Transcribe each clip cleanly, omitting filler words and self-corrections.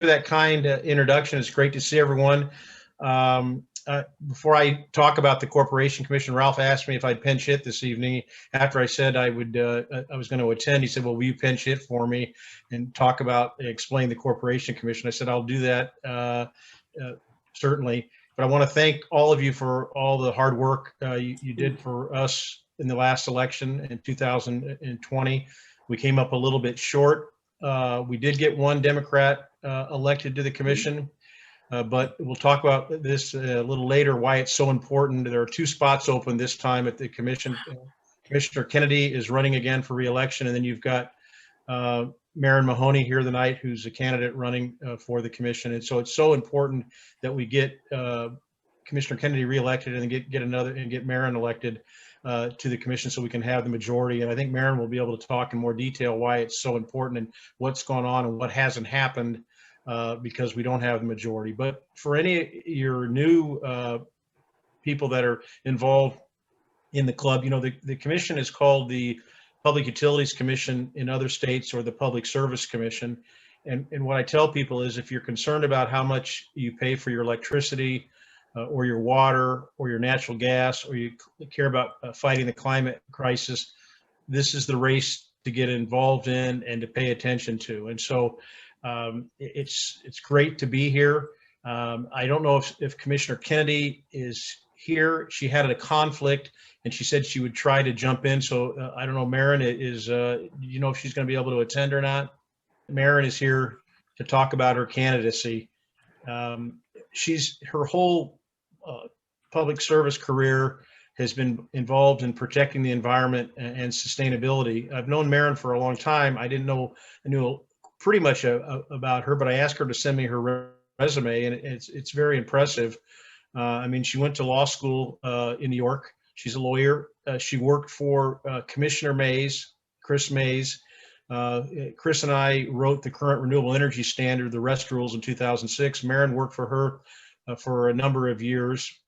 that kind introduction. It's great to see everyone. Before I talk about the Corporation Commission, Ralph asked me if I'd pinch hit this evening. After I said I would, I was going to attend. He said, "Well, will you pinch hit for me and explain the Corporation Commission?" I said, "I'll do that certainly." But I want to thank all of you for all the hard work you did for us in the last election in 2020. We came up a little bit short. We did get one Democrat elected to the commission. But we'll talk about this a little later, why it's so important. There are 2 spots open this time at the commission. Commissioner Kennedy is running again for re-election, and then you've got Maren Mahoney here tonight, who's a candidate running for the commission. And so it's so important that we get Commissioner Kennedy re-elected and get Maren elected to the commission so we can have the majority. And I think Maren will be able to talk in more detail why it's so important and what's gone on and what hasn't happened because we don't have the majority. But for any of your new people that are involved in the club, you know, the commission is called the Public Utilities Commission in other states, or the Public Service Commission. And what I tell people is, if you're concerned about how much you pay for your electricity or your water or your natural gas, or you care about fighting the climate crisis, this is the race to get involved in and to pay attention to. And so it's great to be here. I don't know if Commissioner Kennedy is here. She had a conflict and she said she would try to jump in. So I don't know, Maren is, do you know if she's going to be able to attend or not? Maren is here to talk about her candidacy. Her whole public service career has been involved in protecting the environment and sustainability. I've known Maren for a long time. I knew pretty much about her, but I asked her to send me her resume, and it's very impressive. I mean, she went to law school in New York. She's a lawyer. She worked for Commissioner Chris Mays. Chris and I wrote the current renewable energy standard, the REST rules, in 2006. Maren worked for her for a number of years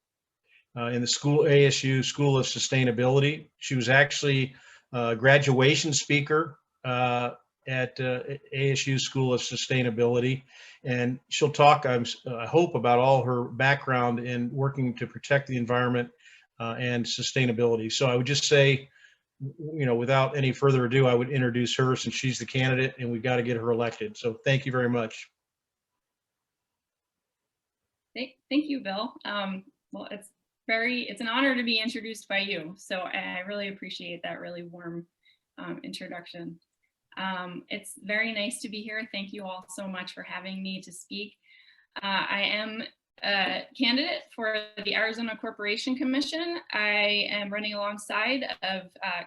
in the ASU School of Sustainability. She was actually a graduation speaker at ASU School of Sustainability, and she'll talk, I hope, about all her background in working to protect the environment and sustainability. So I would just say, you know, without any further ado, I would introduce her, since she's the candidate and we've got to get her elected. So thank you very much. Thank you, Bill. Well, it's an honor to be introduced by you. So I really appreciate that really warm introduction. It's very nice to be here. Thank you all so much for having me to speak. I am a candidate for the Arizona Corporation Commission. I am running alongside of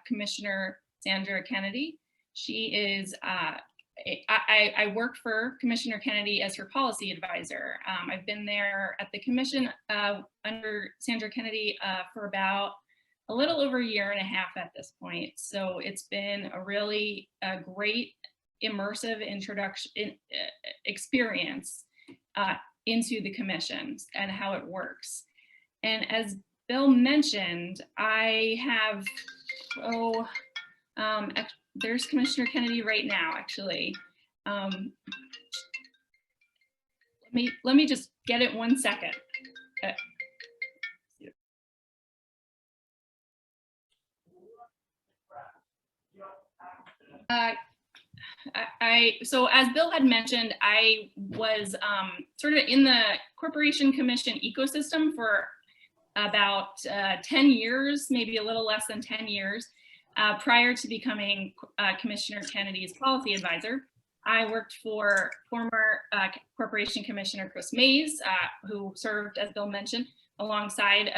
Commissioner Sandra Kennedy. She is, I work for Commissioner Kennedy as her policy advisor. I've been there at the commission under Sandra Kennedy for about a little over 1.5 years at this point. So it's been a really great immersive experience into the commissions and how it works. And as Bill mentioned, I have, there's Commissioner Kennedy right now, actually. Let me just get it 1 second. So as Bill had mentioned, I was sort of in the Corporation Commission ecosystem for about 10 years, maybe a little less than 10 years, prior to becoming Commissioner Kennedy's policy advisor. I worked for former Corporation Commissioner Chris Mays, who served, as Bill mentioned, alongside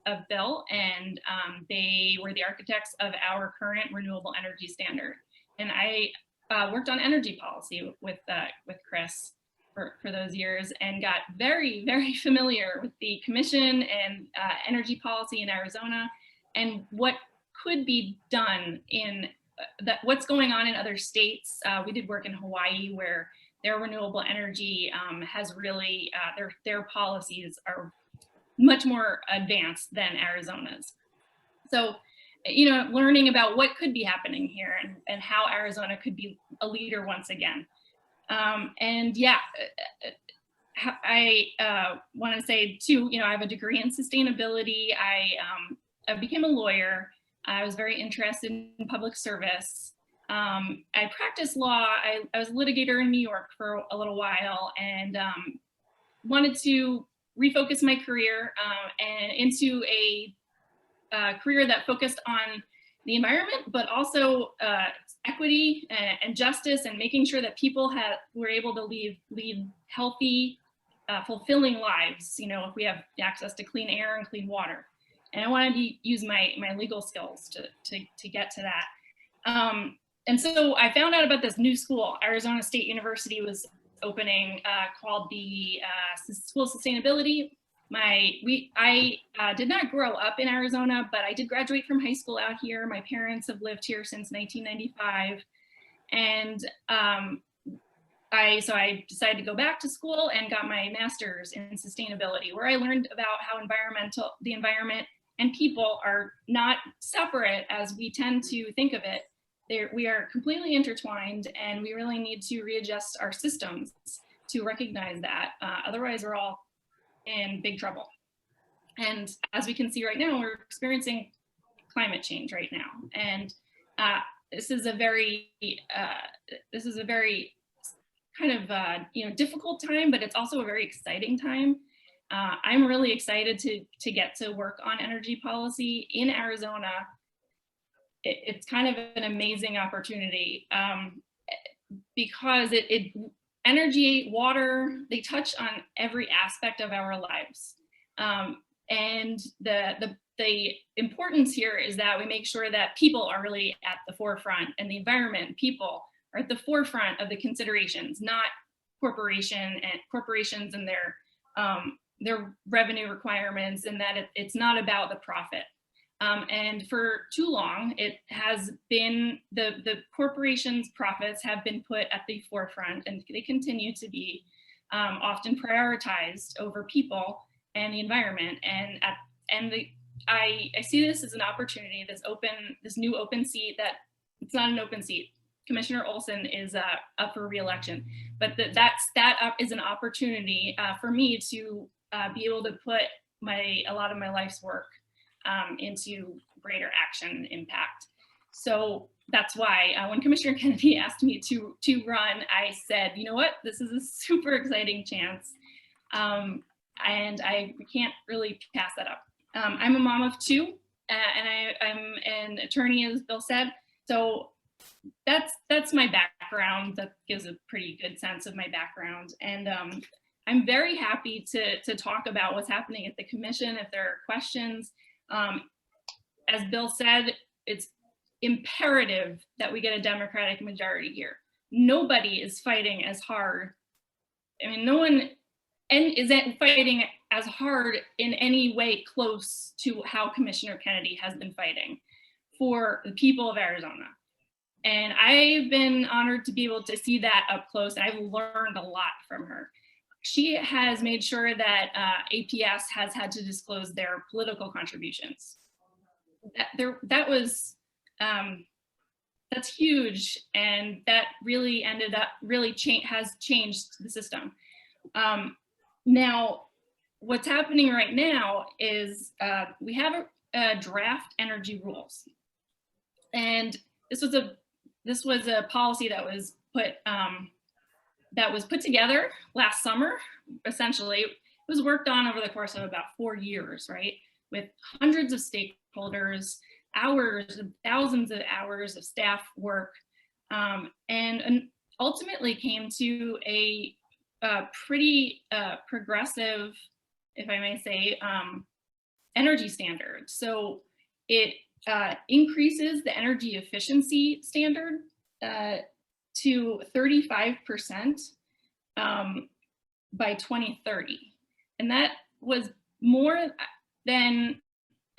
of Bill, and they were the architects of our current renewable energy standard. And I worked on energy policy with Chris for those years, and got very, very familiar with the commission and energy policy in Arizona, and what could be done in what's going on in other states. We did work in Hawaii, where their renewable energy has really, their policies are much more advanced than Arizona's. So, you know, learning about what could be happening here and how Arizona could be a leader once again. And yeah, I want to say too, I have a degree in sustainability. I became a lawyer. I was very interested in public service. I practiced law. I was a litigator in New York for a little while, and wanted to refocus my career and into a career that focused on the environment, but also equity and justice, and making sure that people were able to lead healthy, fulfilling lives, if we have access to clean air and clean water. And I wanted to use my legal skills to get to that. And so I found out about this new school. Arizona State University was opening, called the School of Sustainability. I did not grow up in Arizona, but I did graduate from high school out here. My parents have lived here since 1995. And so I decided to go back to school and got my master's in sustainability, where I learned about how the environment and people are not separate as we tend to think of it. We are completely intertwined, and we really need to readjust our systems to recognize that. Otherwise, we're all in big trouble. And as we can see right now, we're experiencing climate change right now. And this is a very kind of difficult time, but it's also a very exciting time. I'm really excited to get to work on energy policy in Arizona. It's kind of an amazing opportunity because energy, water, they touch on every aspect of our lives. And the importance here is that we make sure that people are really at the forefront, and the environment, people are at the forefront of the considerations, not corporations and their revenue requirements, and that it's not about the profit. And for too long, it has been the corporations' profits have been put at the forefront, and they continue to be often prioritized over people and the environment. I see this as an opportunity, this new open seat. That it's not an open seat. Commissioner Olson is up for re-election, but that is an opportunity for me to be able to put a lot of my life's work into greater action and impact. So that's why when Commissioner Kennedy asked me to run, I said, you know what, this is a super exciting chance. And I can't really pass that up. I'm a mom of two, and I'm an attorney, as Bill said. So that's my background. That gives a pretty good sense of my background. And I'm very happy to talk about what's happening at the commission if there are questions. As Bill said, it's imperative that we get a Democratic majority here. Nobody is fighting as hard. I mean, no one is fighting as hard in any way close to how Commissioner Kennedy has been fighting for the people of Arizona. And I've been honored to be able to see that up close. And I've learned a lot from her. She has made sure that APS has had to disclose their political contributions. That's huge, and that really has changed the system. Now, what's happening right now is we have a draft energy rules, and this was a policy that was put together last summer. Essentially, it was worked on over the course of about 4 years, right? With hundreds of stakeholders, thousands of hours of staff work, and ultimately came to a pretty progressive, if I may say, energy standard. So it increases the energy efficiency standard to 35% by 2030. And that was more than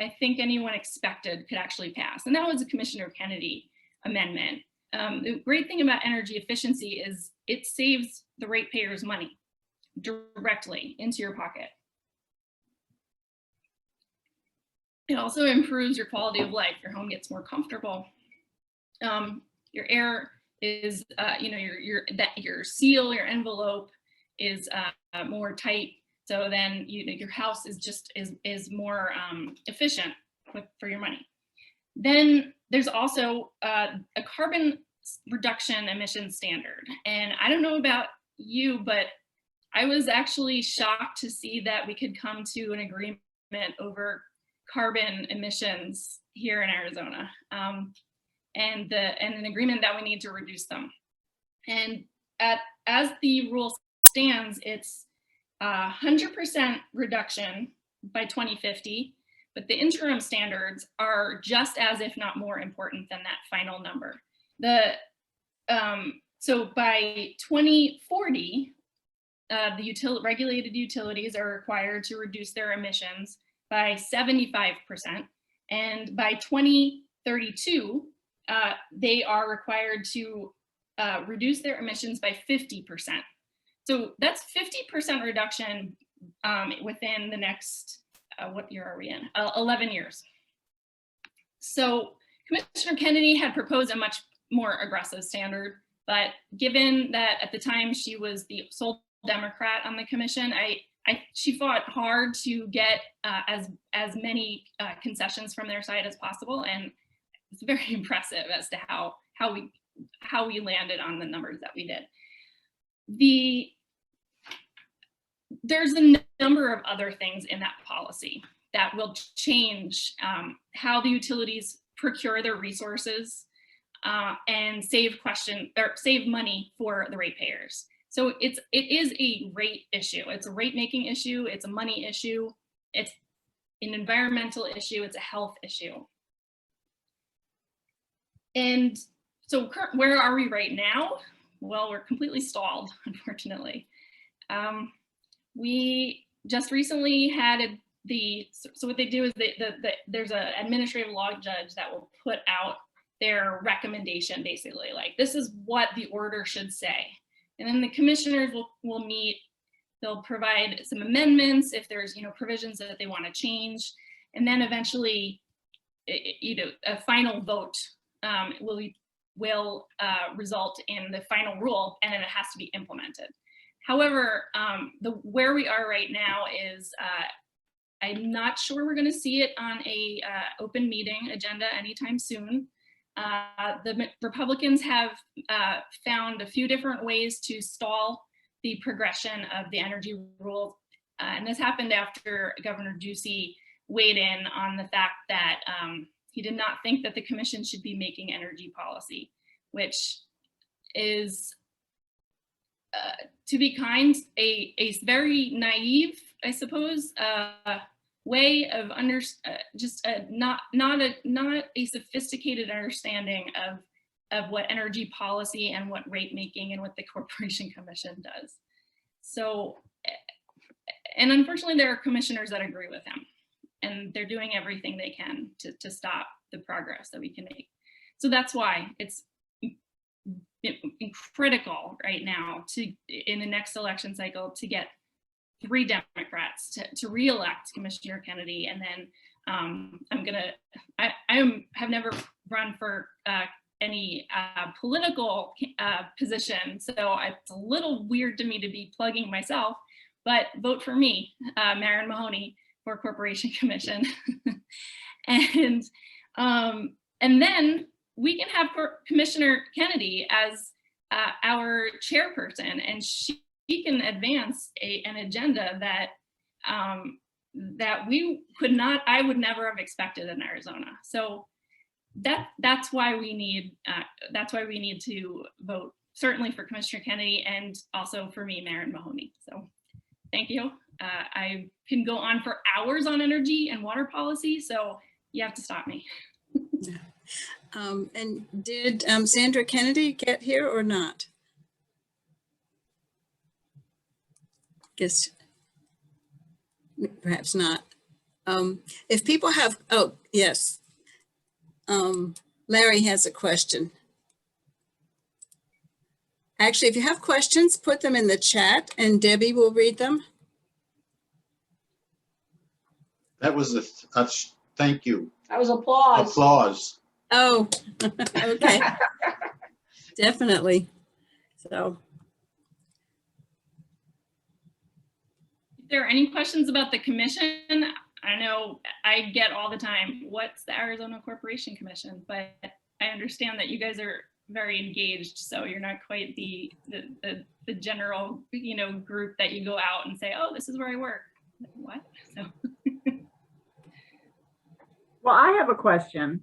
I think anyone expected could actually pass. And that was a Commissioner Kennedy amendment. The great thing about energy efficiency is it saves the ratepayers money directly into your pocket. It also improves your quality of life. Your home gets more comfortable. Your air is, your seal, your envelope is more tight. So then your house is just is more efficient for your money. Then there's also a carbon reduction emission standard. And I don't know about you, but I was actually shocked to see that we could come to an agreement over carbon emissions here in Arizona, and an agreement that we need to reduce them. And as the rule stands, it's 100% reduction by 2050, but the interim standards are just as, if not more important than that final number. So by 2040, the regulated utilities are required to reduce their emissions by 75%. And by 2032, they are required to reduce their emissions by 50%. So that's 50% reduction within the next, what year are we in? 11 years. So Commissioner Kennedy had proposed a much more aggressive standard, but given that at the time she was the sole Democrat on the commission, she fought hard to get as many concessions from their side as possible, and it's very impressive as to how we landed on the numbers that we did. There's a number of other things in that policy that will change how the utilities procure their resources and save money for the ratepayers. So it is a rate issue. It's a rate making issue. It's a money issue. It's an environmental issue. It's a health issue. And so where are we right now? Well, we're completely stalled, unfortunately. We just recently had so what they do is there's an administrative law judge that will put out their recommendation, basically, like this is what the order should say. And then the commissioners will meet, they'll provide some amendments if there's provisions that they want to change. And then eventually, a final vote will result in the final rule, and then it has to be implemented. However, where we are right now is I'm not sure we're going to see it on a open meeting agenda anytime soon. The Republicans have found a few different ways to stall the progression of the energy rule. And this happened after Governor Ducey weighed in on the fact that he did not think that the commission should be making energy policy, which is, to be kind, a very naive, I suppose, way of not a sophisticated understanding of what energy policy and what rate making and what the Corporation Commission does. So, and unfortunately there are commissioners that agree with him, and they're doing everything they can to stop the progress that we can make. So that's why it's critical right now in the next election cycle to get 3 Democrats to re-elect Commissioner Kennedy. And then I have never run for any political position, so it's a little weird to me to be plugging myself, but vote for me, Maren Mahoney, for Corporation Commission. And then we can have Commissioner Kennedy as our chairperson, and she can advance an agenda that I would never have expected in Arizona. So that's why we need to vote, certainly for Commissioner Kennedy and also for me, Maren Mahoney. So thank you. I can go on for hours on energy and water policy, so you have to stop me. And did Sandra Kennedy get here or not? Guess perhaps not. If people have, oh yes, Larry has a question. Actually, if you have questions, put them in the chat and Debbie will read them. That was thank you. That was applause. Applause. Oh, okay. definitely. So, If there are any questions about the commission, I know I get all the time, what's the Arizona Corporation Commission? But I understand that you guys are very engaged, so you're not quite the general, group that you go out and say, oh, this is where I work. What? So. Well, I have a question.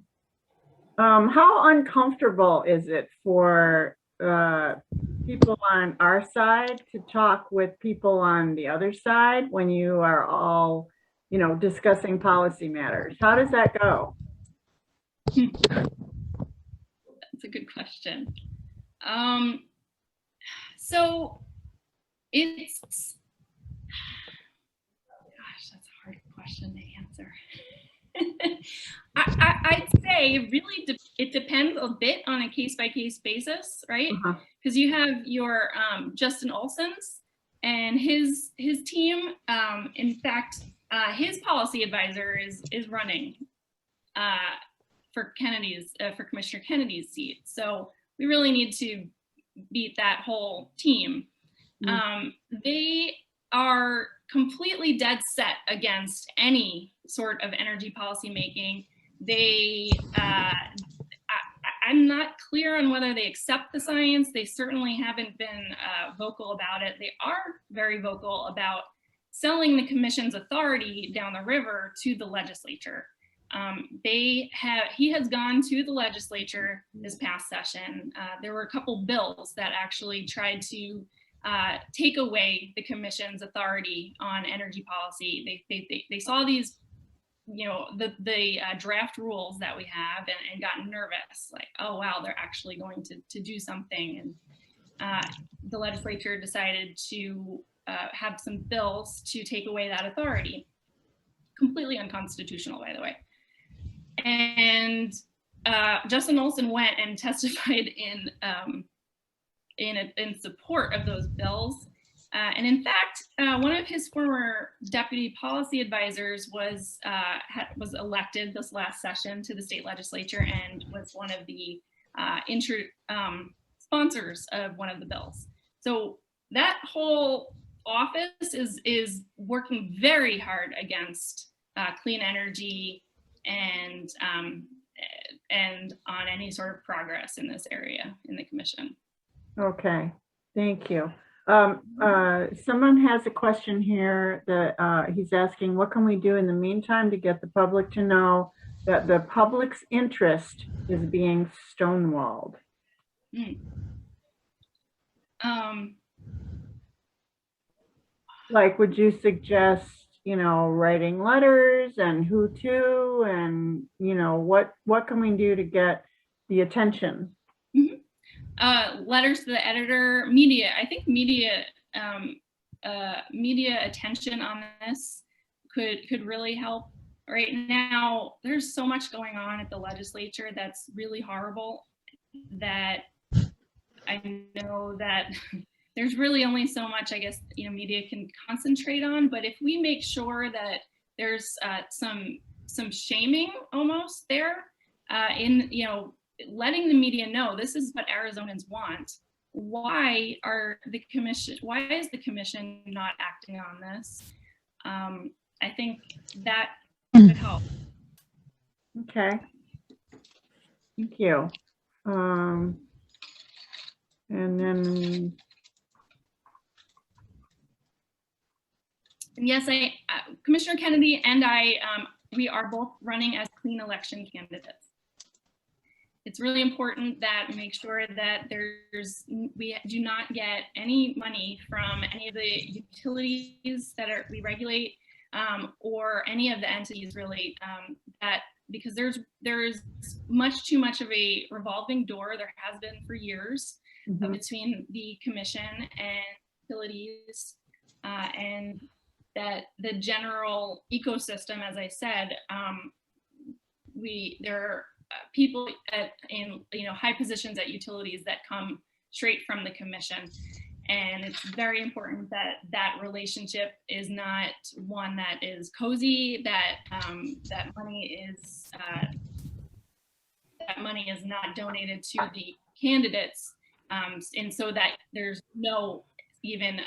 How uncomfortable is it for people on our side to talk with people on the other side when you are all, discussing policy matters? How does that go? That's a good question. So it's, gosh, that's a hard question to answer. I'd say really it depends a bit on a case-by-case basis, right? Because you have your Justin Olson's and his team. In fact, his policy advisor is running for Commissioner Kennedy's seat. So we really need to beat that whole team. They are completely dead set against any sort of energy policy making. I'm not clear on whether they accept the science. They certainly haven't been vocal about it. They are very vocal about selling the commission's authority down the river to the legislature. He has gone to the legislature this past session. There were a couple bills that actually tried to take away the commission's authority on energy policy. They saw these, the draft rules that we have and got nervous, like, oh wow, they're actually going to do something. And the legislature decided to have some bills to take away that authority. Completely unconstitutional, by the way. And Justin Olson went and testified in support of those bills. And in fact, one of his former deputy policy advisors was elected this last session to the state legislature and was one of the sponsors of one of the bills. So that whole office is working very hard against clean energy and on any sort of progress in this area in the commission. Okay, thank you. Someone has a question here that he's asking, what can we do in the meantime to get the public to know that the public's interest is being stonewalled? Like, would you suggest, writing letters and who to, and, what can we do to get the attention? Letters to the editor, media. I think media attention on this could really help. Right now, there's so much going on at the legislature that's really horrible that I know that there's really only so much, I guess, media can concentrate on. But if we make sure that there's some shaming almost there in, letting the media know this is what Arizonans want. Why is the commission not acting on this? I think that could help. Okay. Thank you. And then. And yes, Commissioner Kennedy and I, we are both running as clean election candidates. It's really important that we make sure that we do not get any money from any of the utilities that we regulate, or any of the entities really, because there's much too much of a revolving door. There has been for years between the commission and utilities, and that the general ecosystem, as I said, there are people in high positions at utilities that come straight from the commission, and it's very important that that relationship is not one that is cozy, that money is not donated to the candidates And so that there's no even,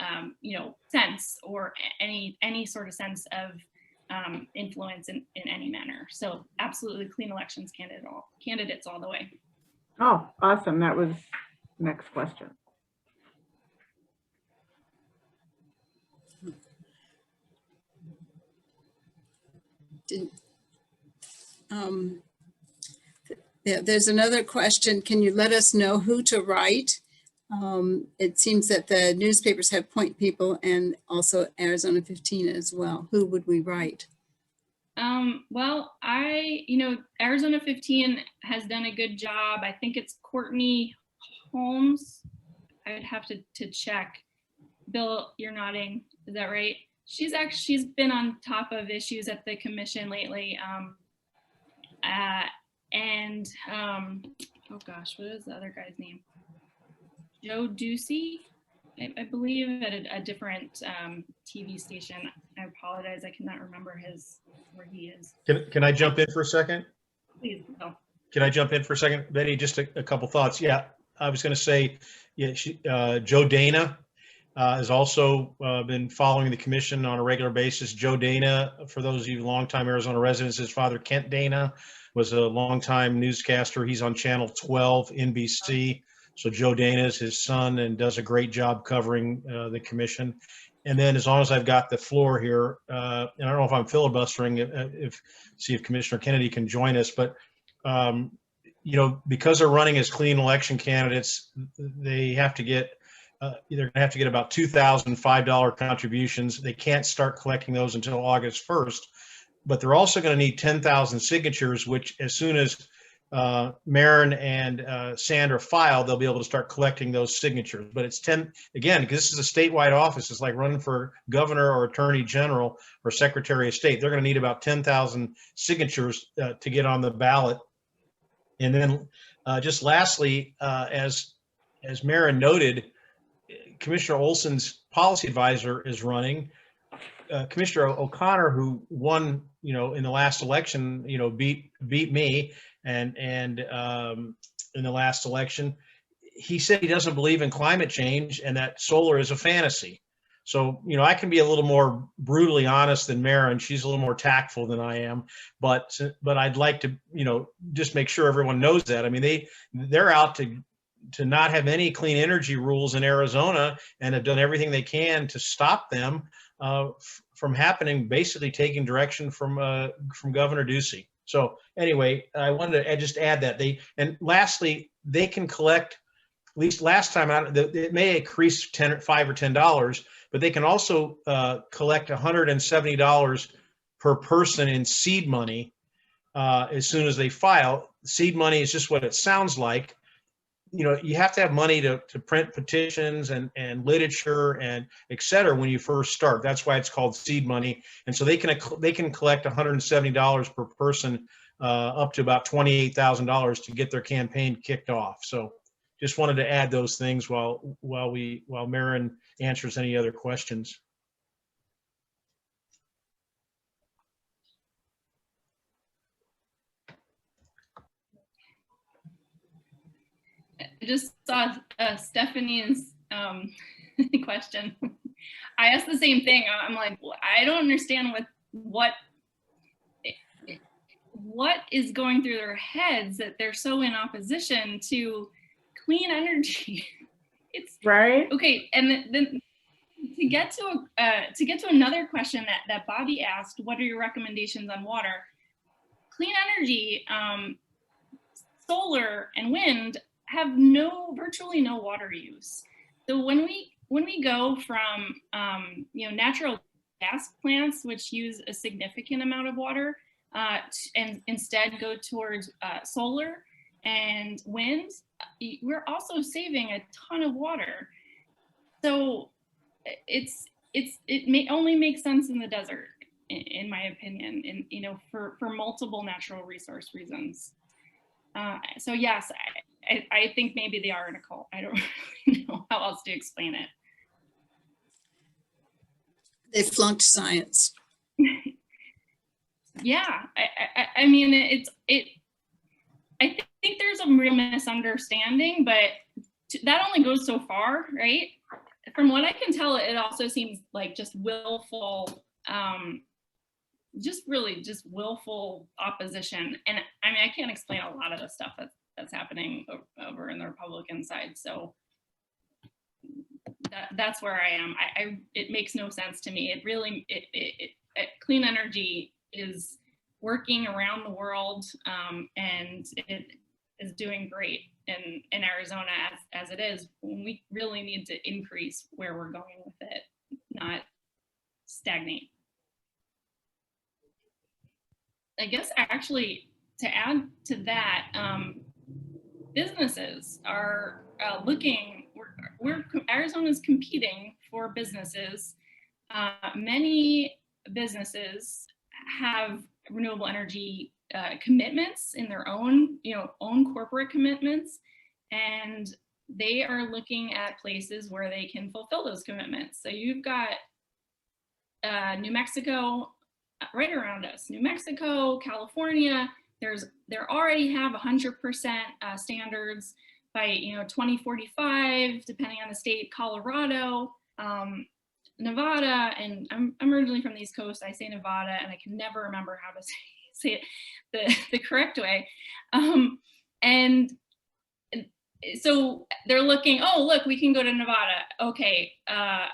sense or any sort of sense of influence in any manner. So absolutely clean elections candidates all the way. Oh, awesome. That was next question. Yeah, there's another question. Can you let us know who to write? It seems that the newspapers have point people and also Arizona 15 as well. Who would we write? Well, Arizona 15 has done a good job. I think it's Courtney Holmes. I'd have to check. Bill, you're nodding. Is that right? She's been on top of issues at the commission lately. Oh gosh, what is the other guy's name? Joe Ducey, I believe, at a different TV station. I apologize, I cannot remember where he is. Can I jump in for a second? Please, Bill. Can I jump in for a second, Betty? Just a couple thoughts. Yeah, I was going to say, yeah, Joe Dana has also been following the commission on a regular basis. Joe Dana, for those of you longtime Arizona residents, his father, Kent Dana, was a longtime newscaster. He's on Channel 12, NBC. So Joe Dana is his son and does a great job covering the commission. And then as long as I've got the floor here, and I don't know if I'm filibustering, see if Commissioner Kennedy can join us, but because they're running as clean election candidates, they have to get, they're going to have to get about $2,005 contributions. They can't start collecting those until August 1st, but they're also going to need 10,000 signatures, which as soon as Maren and Sandra file, they'll be able to start collecting those signatures. But it's 10, again, because this is a statewide office, it's like running for governor or attorney general or secretary of state. They're going to need about 10,000 signatures to get on the ballot. And then just lastly, as Maren noted, Commissioner Olson's policy advisor is running. Commissioner O'Connor, who won, in the last election, beat me, and in the last election, he said he doesn't believe in climate change and that solar is a fantasy. So, I can be a little more brutally honest than Maren. She's a little more tactful than I am, but I'd like to, just make sure everyone knows that. I mean, they're out to not have any clean energy rules in Arizona and have done everything they can to stop them from happening, basically taking direction from Governor Ducey. So anyway, I wanted to just add that and lastly, they can collect, at least last time out, it may increase $5 or $10, but they can also collect $170 per person in seed money as soon as they file. Seed money is just what it sounds like. You have to have money to print petitions and literature and et cetera when you first start. That's why it's called seed money. And so they can collect $170 per person up to about $28,000 to get their campaign kicked off. So just wanted to add those things while Maren answers any other questions. I just saw Stephanie's question. I asked the same thing. I'm like, well, I don't understand what is going through their heads that they're so in opposition to clean energy. It's right. Okay, and then to get to another question that Bobby asked, what are your recommendations on water? Clean energy, solar and wind have virtually no water use. So when we go from natural gas plants, which use a significant amount of water, and instead go towards solar and wind, we're also saving a ton of water. So it may only make sense in the desert, in my opinion, and for multiple natural resource reasons. So yes, I think maybe they are in a cult. I don't really know how else to explain it. They flunked science. Yeah, I mean, I think there's a real misunderstanding, but that only goes so far, right? From what I can tell, it also seems like just willful, just willful opposition. And I mean, I can't explain a lot of the stuff that's happening over in the Republican side. So that's where I am. It makes no sense to me. It really, clean energy is working around the world, and it is doing great in Arizona as it is. We really need to increase where we're going with it, not stagnate. I guess actually to add to that, businesses are looking, Arizona's competing for businesses. Many businesses have renewable energy commitments in their own, own corporate commitments, and they are looking at places where they can fulfill those commitments. So you've got New Mexico right around us, New Mexico, California. They already have 100% standards by 2045, depending on the state. Colorado, Nevada, and I'm originally from the East Coast. I say Nevada, and I can never remember how to say it the correct way. And so they're looking, oh, look, we can go to Nevada. Okay,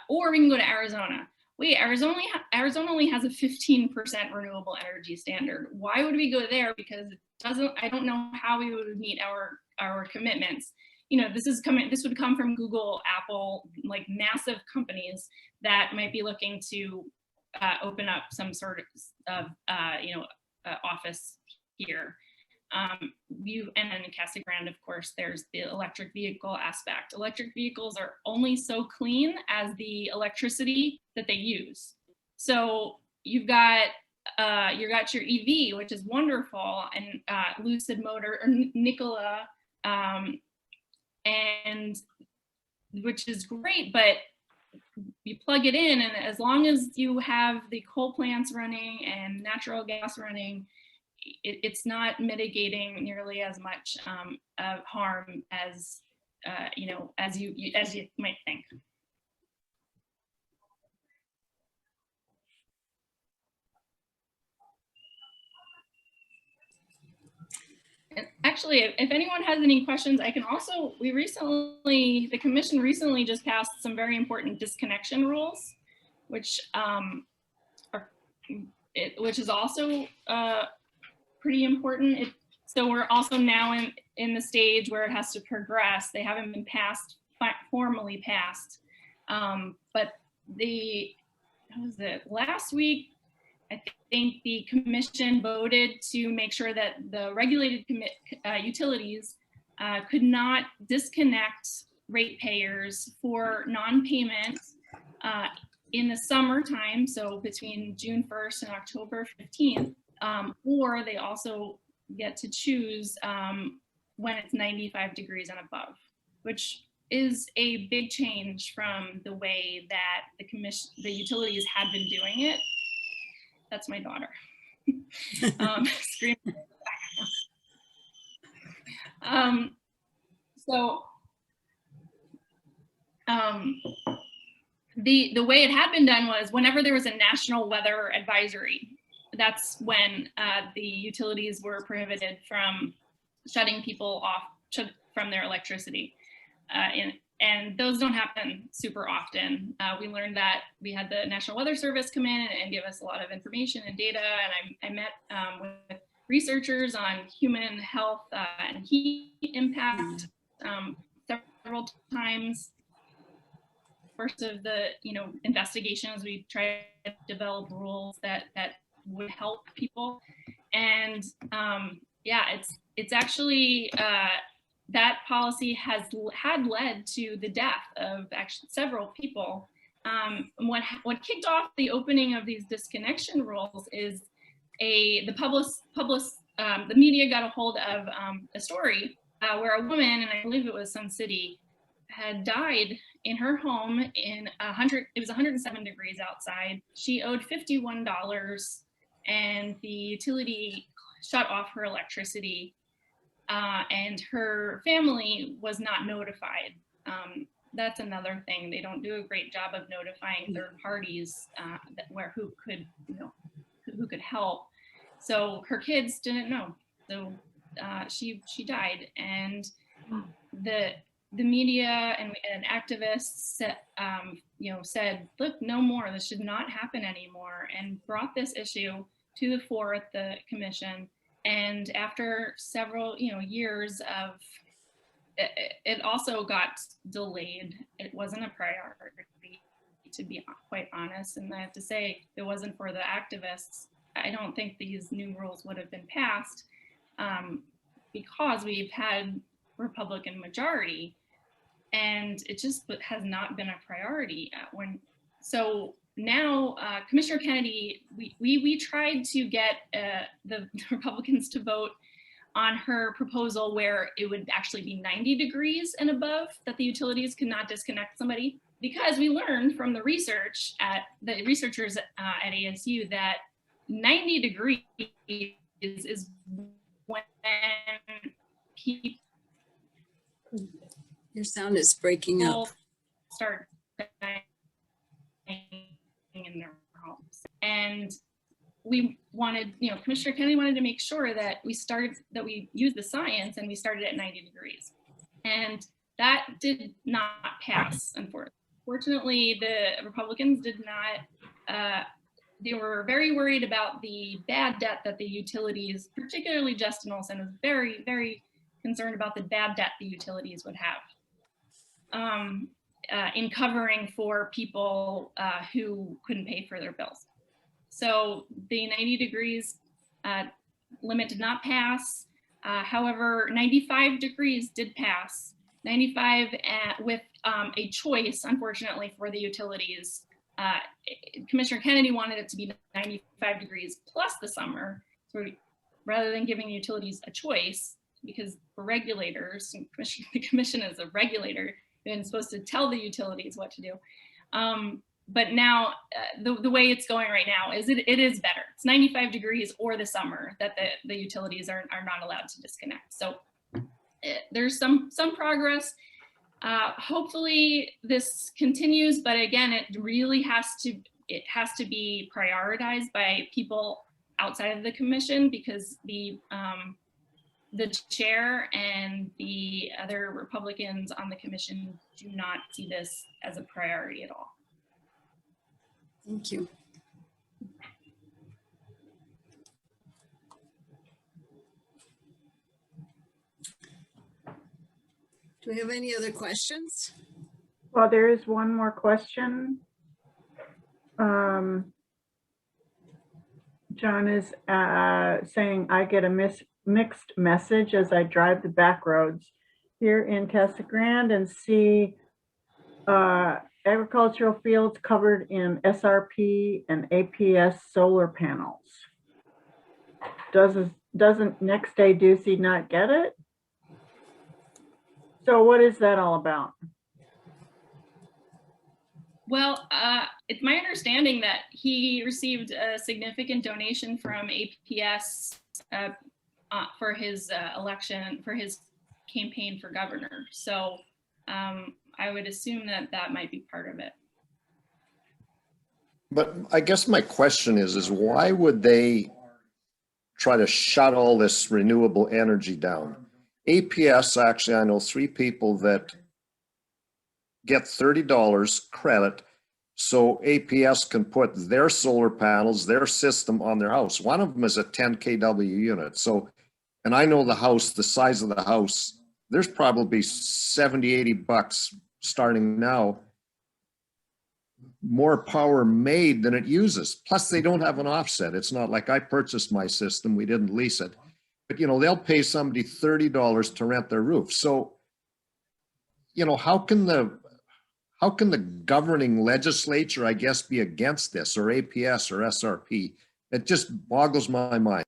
or we can go to Arizona. Wait, Arizona only has a 15% renewable energy standard. Why would we go there? Because I don't know how we would meet our commitments. This would come from Google, Apple, like massive companies that might be looking to open up some sort of office here. And then in Casa Grande, of course, there's the electric vehicle aspect. Electric vehicles are only so clean as the electricity that they use. So you've got your EV, which is wonderful, and Lucid Motor or Nikola, and which is great, but you plug it in, and as long as you have the coal plants running and natural gas running, it's not mitigating nearly as much harm as as you might think. And actually, if anyone has any questions, I can also, the commission recently just passed some very important disconnection rules, which is also pretty important. So we're also now in the stage where it has to progress. They haven't been formally passed, but last week, I think the commission voted to make sure that the regulated utilities could not disconnect ratepayers for non-payment in the summertime, so between June 1st and October 15th, or they also get to choose when it's 95 degrees and above, which is a big change from the way that the utilities had been doing it. That's my daughter. Screaming. The way it had been done was whenever there was a national weather advisory, that's when the utilities were prohibited from shutting people off from their electricity. And those don't happen super often. We learned that we had the National Weather Service come in and give us a lot of information and data. And I met with researchers on human health and heat impact several times. First of the investigations, we tried to develop rules that would help people. And yeah, it's actually that policy had led to the death of actually several people. What kicked off the opening of these disconnection rules is the media got a hold of a story where a woman, and I believe it was Sun City, had died in her home it was 107 degrees outside. She owed $51 and the utility shut off her electricity. And her family was not notified. That's another thing. They don't do a great job of notifying third parties who could help. So her kids didn't know. So she died, and the media and activists said, said, look, no more. This should not happen anymore, and brought this issue to the fore at the commission. And after several years of it also got delayed. It wasn't a priority, to be quite honest. And I have to say, if it wasn't for the activists, I don't think these new rules would have been passed, because we've had Republican majority, and it just has not been a priority. So now, Commissioner Kennedy, we tried to get the Republicans to vote on her proposal where it would actually be 90 degrees and above, that the utilities could not disconnect somebody, because we learned from the research at the researchers at ASU that 90 degrees is when people Your sound is breaking up. start dying in their homes. And we wanted, Commissioner Kennedy wanted to make sure that we used the science, and we started at 90 degrees. And that did not pass, unfortunately. The Republicans did not, they were very worried about the bad debt that the utilities, particularly Justin Olson, was very, very concerned about the bad debt the utilities would have in covering for people who couldn't pay for their bills. So the 90 degrees limit did not pass. However, 95 degrees did pass. 95 with a choice, unfortunately, for the utilities. Commissioner Kennedy wanted it to be 95 degrees plus the summer, so rather than giving utilities a choice, because for regulators, and the commission is a regulator, and supposed to tell the utilities what to do. But now the way it's going right now is it is better. It's 95 degrees or the summer that the utilities are not allowed to disconnect. So there's some progress. Hopefully this continues, but again, it really has to be prioritized by people outside of the commission, because the chair and the other Republicans on the commission do not see this as a priority at all. Thank you. Do we have any other questions? Well, there is one more question. John is saying, I get a mixed message as I drive the back roads here in Casa Grande and see agricultural fields covered in SRP and APS solar panels. Doesn't Next Day Ducey not get it? So what is that all about? Well, it's my understanding that he received a significant donation from APS for his election, for his campaign for governor. So I would assume that might be part of it. But I guess my question is why would they try to shut all this renewable energy down? APS, actually, I know 3 people that get $30 credit so APS can put their solar panels, their system on their house. One of them is a 10 kW unit. So, and I know the house, the size of the house, there's probably 70, 80 bucks starting now, more power made than it uses. Plus they don't have an offset. It's not like I purchased my system, we didn't lease it. But they'll pay somebody $30 to rent their roof. So, how can the governing legislature, I guess, be against this, or APS or SRP? It just boggles my mind.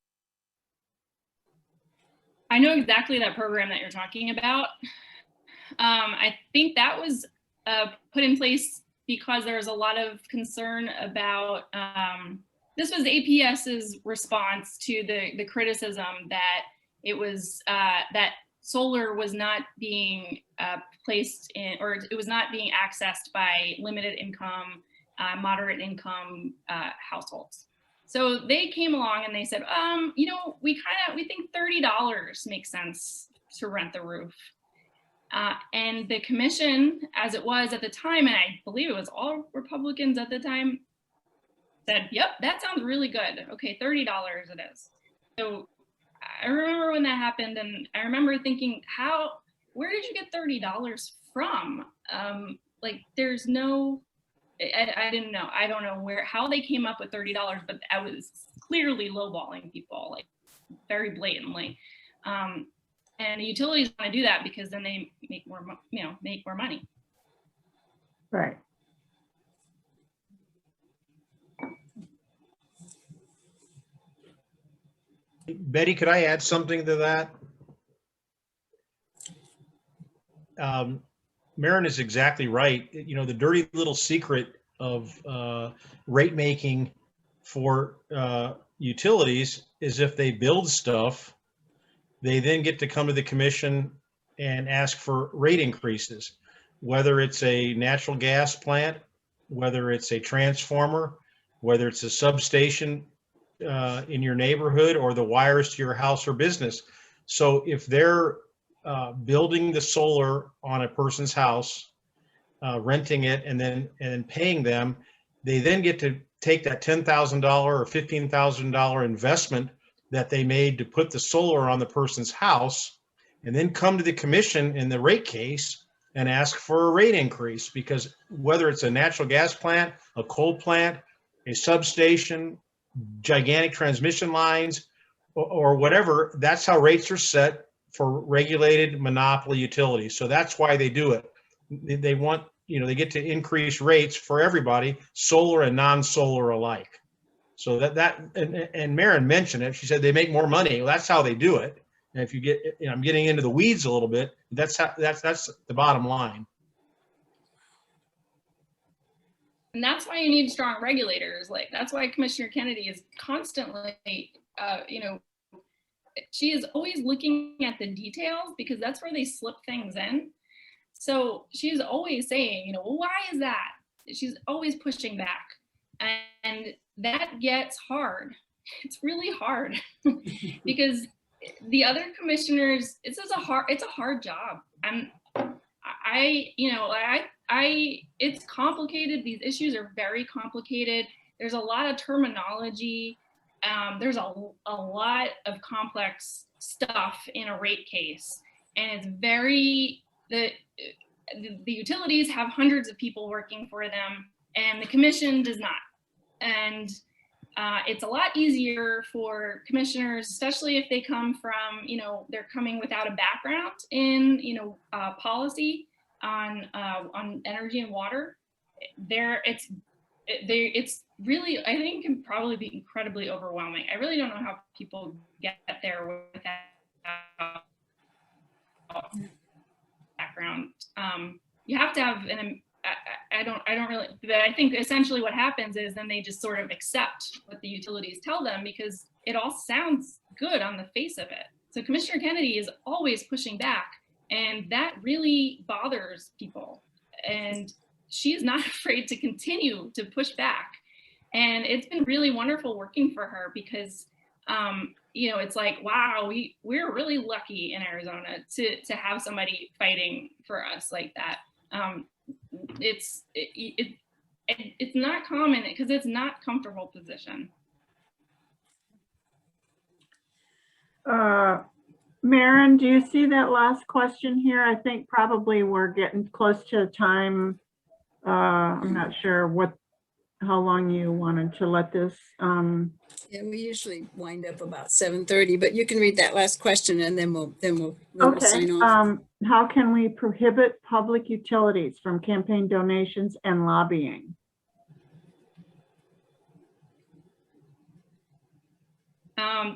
I know exactly that program that you're talking about. I think that was put in place because there was a lot of concern about, this was APS's response to the criticism that it was, that solar was not being placed in, or it was not being accessed by limited income, moderate income households. So they came along and they said, you know, we think $30 makes sense to rent the roof. And the commission, as it was at the time, and I believe it was all Republicans at the time, said, yep, that sounds really good. Okay, $30 it is. So I remember when that happened, and I remember thinking, where did you get $30 from? Like, there's no, I didn't know. I don't know how they came up with $30, but I was clearly lowballing people, like very blatantly. And the utilities want to do that because then they make more, make more money. Right. Betty, could I add something to that? Maren is exactly right. You know, the dirty little secret of rate making for utilities is if they build stuff, they then get to come to the commission and ask for rate increases, whether it's a natural gas plant, whether it's a transformer, whether it's a substation in your neighborhood, or the wires to your house or business. So if they're building the solar on a person's house, renting it, and then paying them, they then get to take that $10,000 or $15,000 investment that they made to put the solar on the person's house, and then come to the commission in the rate case and ask for a rate increase, because whether it's a natural gas plant, a coal plant, a substation, gigantic transmission lines, or whatever, that's how rates are set for regulated monopoly utilities. So that's why they do it. They want, they get to increase rates for everybody, solar and non-solar alike. So and Maren mentioned it. She said they make more money. Well, that's how they do it. And if you get, I'm getting into the weeds a little bit. That's the bottom line. And that's why you need strong regulators. Like, that's why Commissioner Kennedy is constantly, she is always looking at the details, because that's where they slip things in. So she's always saying, well, why is that? She's always pushing back. And that gets hard. It's really hard because the other commissioners, it's a hard job. It's complicated. These issues are very complicated. There's a lot of terminology. There's a lot of complex stuff in a rate case, and the utilities have hundreds of people working for them, and the commission does not. And it's a lot easier for commissioners, especially if they come from, they're coming without a background in, policy on energy and water. It's really, I think, can probably be incredibly overwhelming. I really don't know how people get there without background. You have to have I don't really, but I think essentially what happens is then they just sort of accept what the utilities tell them, because it all sounds good on the face of it. So Commissioner Kennedy is always pushing back, and that really bothers people. And she is not afraid to continue to push back. And it's been really wonderful working for her, because it's like, wow, we're really lucky in Arizona to have somebody fighting for us like that. It's not common, because it's not a comfortable position. Maren, do you see that last question here? I think probably we're getting close to time. I'm not sure how long you wanted to let this. Yeah, we usually wind up about 7:30, but you can read that last question, and then we'll Okay. sign off. How can we prohibit public utilities from campaign donations and lobbying?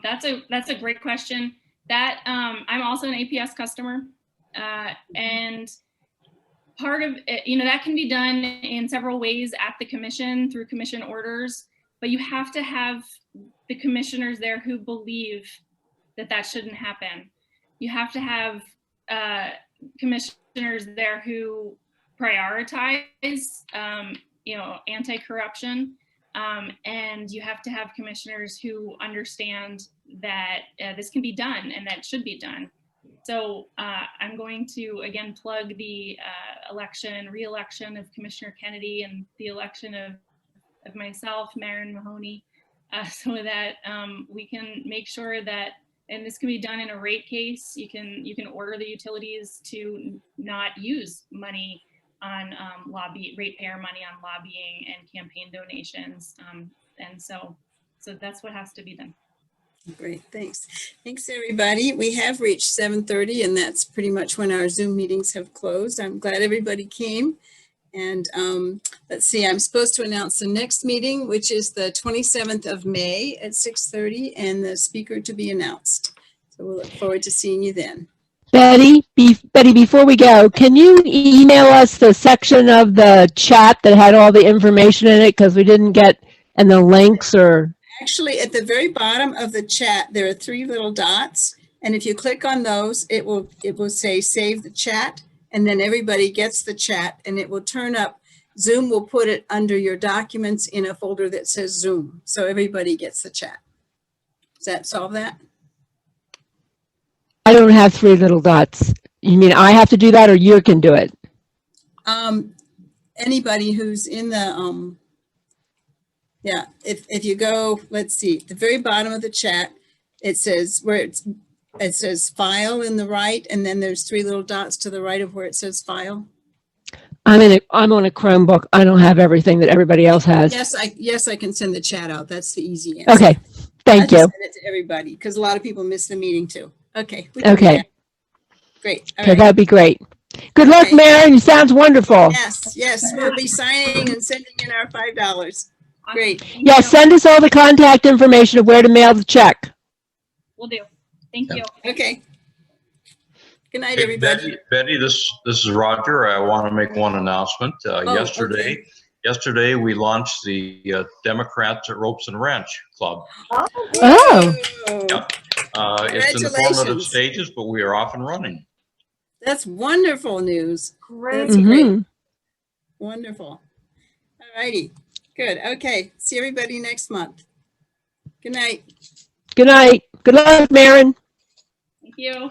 That's a great question. That I'm also an APS customer, and part of it, that can be done in several ways at the commission through commission orders, but you have to have the commissioners there who believe that shouldn't happen. You have to have commissioners there who prioritize, anti-corruption. And you have to have commissioners who understand that this can be done and that should be done. So I'm going to, again, plug the election and re-election of Commissioner Kennedy and the election of myself, Maren Mahoney, so that we can make sure that, and this can be done in a rate case, you can order the utilities to not use money on ratepayer money on lobbying and campaign donations. And so that's what has to be done. Great, thanks. Thanks, everybody. We have reached 7:30, and that's pretty much when our Zoom meetings have closed. I'm glad everybody came. And let's see, I'm supposed to announce the next meeting, which is the 27th of May at 6:30, and the speaker to be announced. So we'll look forward to seeing you then. Betty, before we go, can you email us the section of the chat that had all the information in it? Because we didn't get, and the links or... Actually, at the very bottom of the chat, there are 3 little dots. And if you click on those, it will say save the chat. And then everybody gets the chat, and it will turn up. Zoom will put it under your documents in a folder that says Zoom. So everybody gets the chat. Does that solve that? I don't have 3 little dots. You mean I have to do that, or you can do it? Anybody who's in the, yeah, if you go, let's see, the very bottom of the chat, it says it says file in the right, and then there's 3 little dots to the right of where it says file. I'm on a Chromebook. I don't have everything that everybody else has. Yes, I can send the chat out. That's the easy answer. Okay, thank you. Send it to everybody, because a lot of people miss the meeting too. Okay. we can do Okay. that. Great. All Okay, right. that'd be great. Good luck, Okay. Maren. You sounds wonderful. Yes, we'll be signing and sending in our $5. Great. Yeah, send us all the contact information of where to mail the check. Will do. Thank you. Okay. Good night, Hey, everybody. Betty, this is Roger. I want to make one announcement. Yesterday we launched the Democrats at Ropes and Ranch Club. Oh. Yep. It's in the formative Congratulations. stages, but we are off and running. That's wonderful news. Great. That's great. Mhm. Wonderful. All righty. Good. Okay. See everybody next month. Good night. Good night. Good luck, Maren. Thank you.